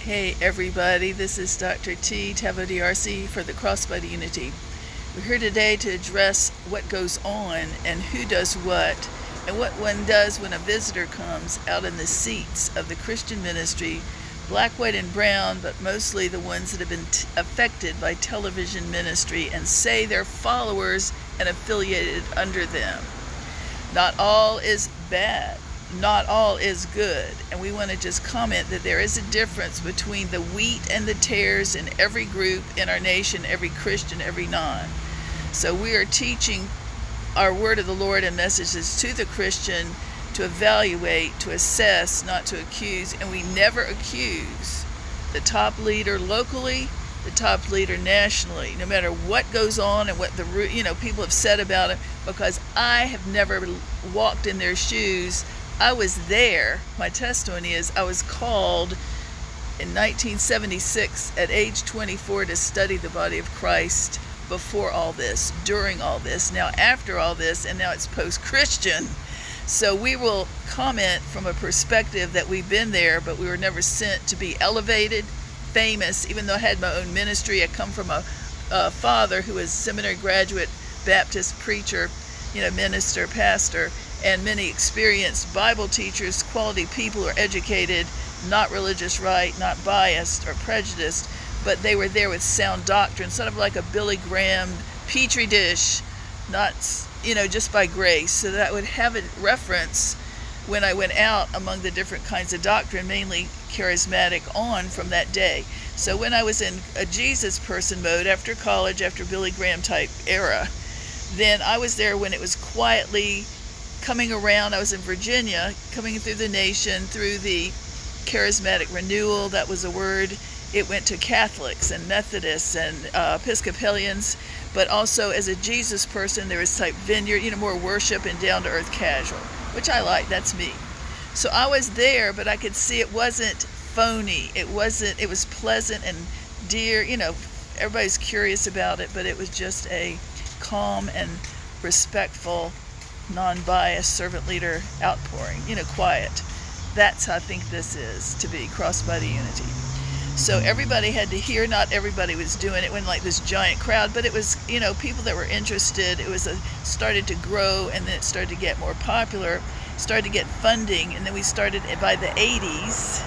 Hey everybody, this is Dr. T, Tavo DRC for the Crossbody Unity. We're here today to address what goes on and who does what, and what one does when a visitor comes out in the seats of the Christian ministry, black, white, and brown, but mostly the ones that have been affected by television ministry and say they're followers and affiliated under them. Not all is bad. Not all is good, and we want to just comment that there is a difference between the wheat and the tares in every group in our nation, every Christian, every non. So we are teaching our word of the Lord and messages to the Christian to evaluate, to assess, not to accuse, and we never accuse the top leader locally, the top leader nationally, no matter what goes on and what the people have said about it, because I have never walked in their shoes. I was there. My testimony is I was called in 1976 at age 24 to study the body of Christ before all this, during all this, now after all this, and now it's post-Christian. So we will comment from a perspective that we've been there, but we were never sent to be elevated, famous. Even though I had my own ministry, I come from a father who was seminary graduate, Baptist preacher, minister, pastor, and many experienced Bible teachers, quality people who are educated, not religious right, not biased or prejudiced, but they were there with sound doctrine, sort of like a Billy Graham petri dish, not just by grace. So that I would have a reference when I went out among the different kinds of doctrine, mainly charismatic on from that day. So when I was in a Jesus person mode after college, after Billy Graham type era, then I was there when it was quietly coming around. I was in Virginia, coming through the nation, through the charismatic renewal. That was a word. It went to Catholics and Methodists and Episcopalians, but also as a Jesus person, there was type vineyard, more worship and down-to-earth casual, which I like. That's me. So I was there, but I could see it wasn't phony. It was pleasant and dear. Everybody's curious about it, but it was just a calm and respectful, non-biased servant leader outpouring, quiet. That's how I think this is to be Crossbody Unity. So everybody had to hear. Not everybody was doing it. It wasn't like this giant crowd, but it was, people that were interested. It was started to grow, and then it started to get more popular, started to get funding, and then we started by the 80s,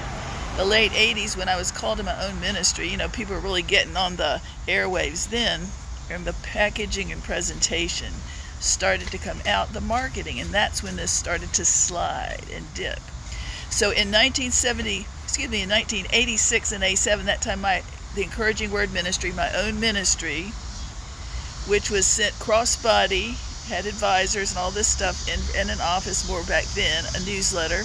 the late 80s, when I was called to my own ministry. People were really getting on the airwaves then, and the packaging and presentation started to come out, the marketing, and that's when this started to slide and dip. So in 1986 and 87, that time the Encouraging Word Ministry, my own ministry, which was sent crossbody, had advisors and all this stuff in an office more back then, a newsletter,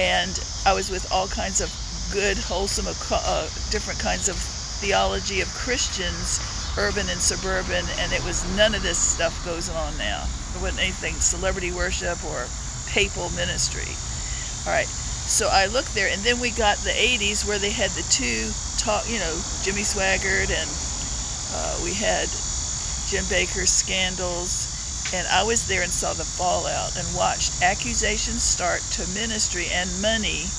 and I was with all kinds of good, wholesome, different kinds of theology of Christians, urban and suburban, and it was none of this stuff goes on now. There wasn't anything celebrity worship or papal ministry. All right, so I looked there, and then we got the 80s where they had the two talk, Jimmy Swaggart, and we had Jim Bakker's scandals, and I was there and saw the fallout and watched accusations start to ministry and money,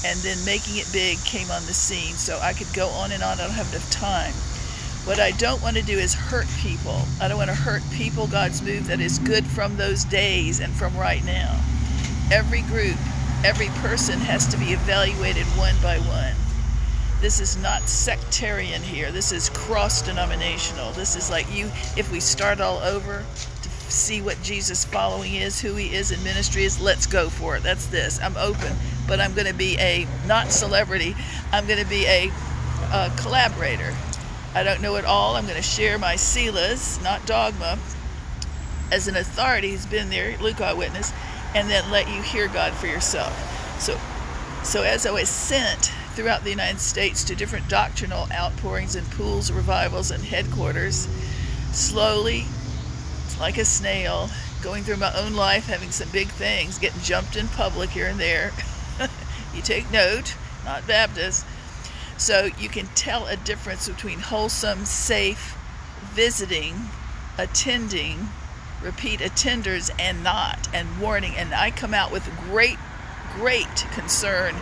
and then making it big came on the scene. So I could go on and on. I don't have enough time. What I don't want to do is hurt people. I don't want to hurt people. God's move that is good from those days and from right now. Every group, every person has to be evaluated one by one. This is not sectarian here. This is cross-denominational. This is like if we start all over to see what Jesus following is, who he is in ministry is, let's go for it. That's this. I'm open, but I'm going to be a, not celebrity, I'm going to be a collaborator. I don't know it all. I'm going to share my Selahs, not dogma, as an authority who's been there, Luke Eyewitness, and then let you hear God for yourself. So as I was sent throughout the United States to different doctrinal outpourings and pools, revivals, and headquarters, slowly, like a snail, going through my own life, having some big things, getting jumped in public here and there. You take note, not Baptist. So you can tell a difference between wholesome, safe, visiting, attending, repeat attenders, and not, and warning. And I come out with great concern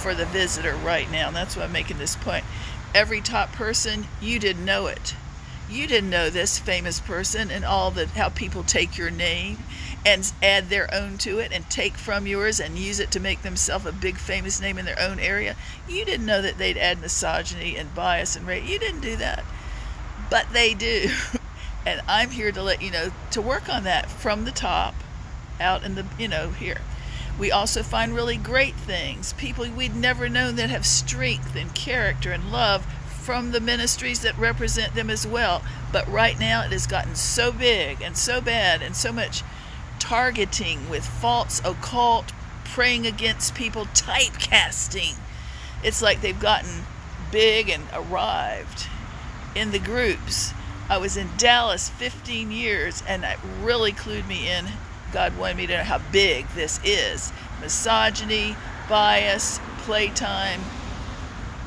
for the visitor right now. And that's why I'm making this point. Every top person, you didn't know it. You didn't know this famous person and all the how people take your name and add their own to it and take from yours and use it to make themselves a big famous name in their own area. You didn't know that they'd add misogyny and bias and race. You didn't do that. But they do. And I'm here to let you know to work on that from the top out in the, here. We also find really great things, people we'd never known that have strength and character and love from the ministries that represent them as well. But right now it has gotten so big and so bad and so much targeting with false occult, praying against people, typecasting. It's like they've gotten big and arrived in the groups. I was in Dallas 15 years and that really clued me in. God wanted me to know how big this is. Misogyny, bias, playtime.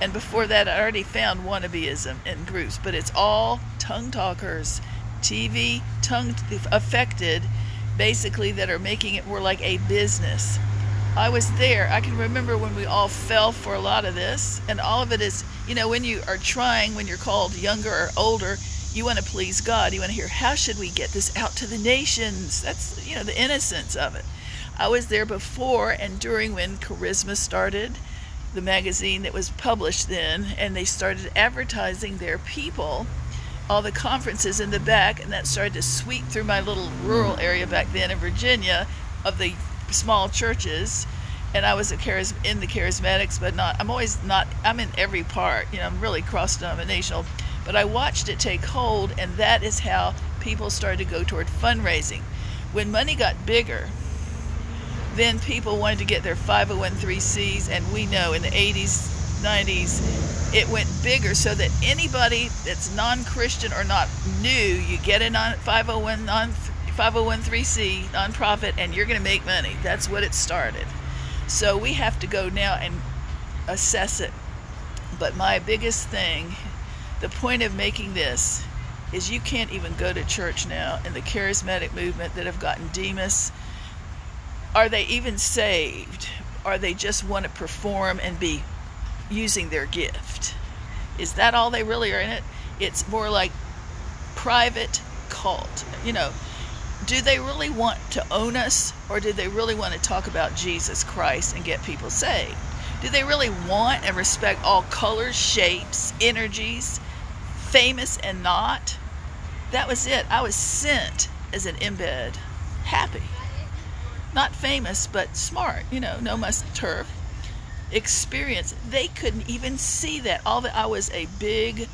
And before that, I already found wannabeism in groups, but it's all tongue talkers, TV, tongue affected, basically, that are making it more like a business. I was there. I can remember when we all fell for a lot of this, and all of it is, when you are trying, when you're called younger or older, you want to please God. You want to hear, how should we get this out to the nations? That's, the innocence of it. I was there before and during when Charisma started, the magazine that was published then, and they started advertising their people, all the conferences in the back, and that started to sweep through my little rural area back then in Virginia of the small churches. And I was in the charismatics, but I'm in every part. I'm really cross-denominational. But I watched it take hold, and that is how people started to go toward fundraising. When money got bigger, then people wanted to get their 501(c)(3)s, and we know in the 80s, 90s, it went bigger so that anybody that's non-Christian or not new, you get a 501(c) nonprofit, and you're going to make money. That's what it started. So we have to go now and assess it. But my biggest thing, the point of making this, is you can't even go to church now in the charismatic movement that have gotten Demas. Are they even saved? Or they just want to perform and be using their gift? Is that all they really are in it? It's more like private cult. Do they really want to own us, or do they really want to talk about Jesus Christ and get people saved? Do they really want and respect all colors, shapes, energies, famous and not? That was it. I was sent as an embed, happy. Not famous, but smart, no must turf. Experience. They couldn't even see that. I was a big,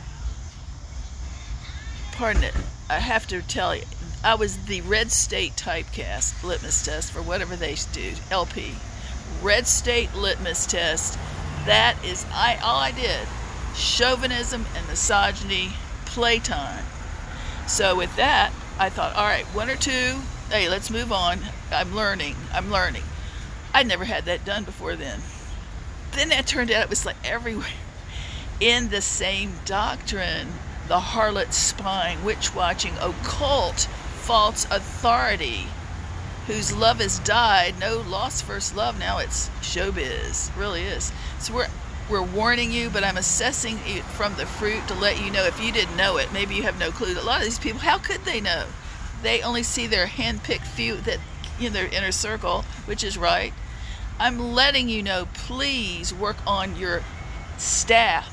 pardon it, I have to tell you, I was the Red State typecast litmus test for whatever they do, LP. Red State litmus test. That is all I did. Chauvinism and misogyny, playtime. So with that, I thought, all right, one or two, hey, let's move on. I'm learning. I'd never had that done before then. Then it turned out it was like everywhere. In the same doctrine, the harlot spying, witch watching, occult, false authority, whose love has died. No lost first love now. It's showbiz. It really is. So we're warning you, but I'm assessing it from the fruit to let you know if you didn't know it. Maybe you have no clue. A lot of these people, how could they know? They only see their hand-picked few that their inner circle, which is right. I'm letting you know, please work on your staff,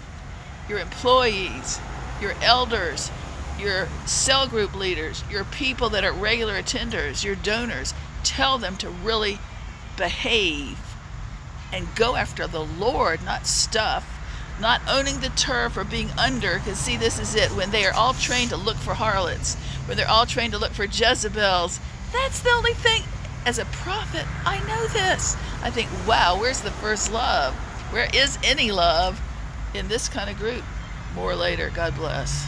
your employees, your elders, your cell group leaders, your people that are regular attenders, your donors. Tell them to really behave and go after the Lord, not stuff, not owning the turf or being under, because see, this is it. When they are all trained to look for harlots, when they're all trained to look for Jezebels, that's the only thing. As a prophet, I know this. I think, wow, where's the first love? Where is any love in this kind of group? More later. God bless.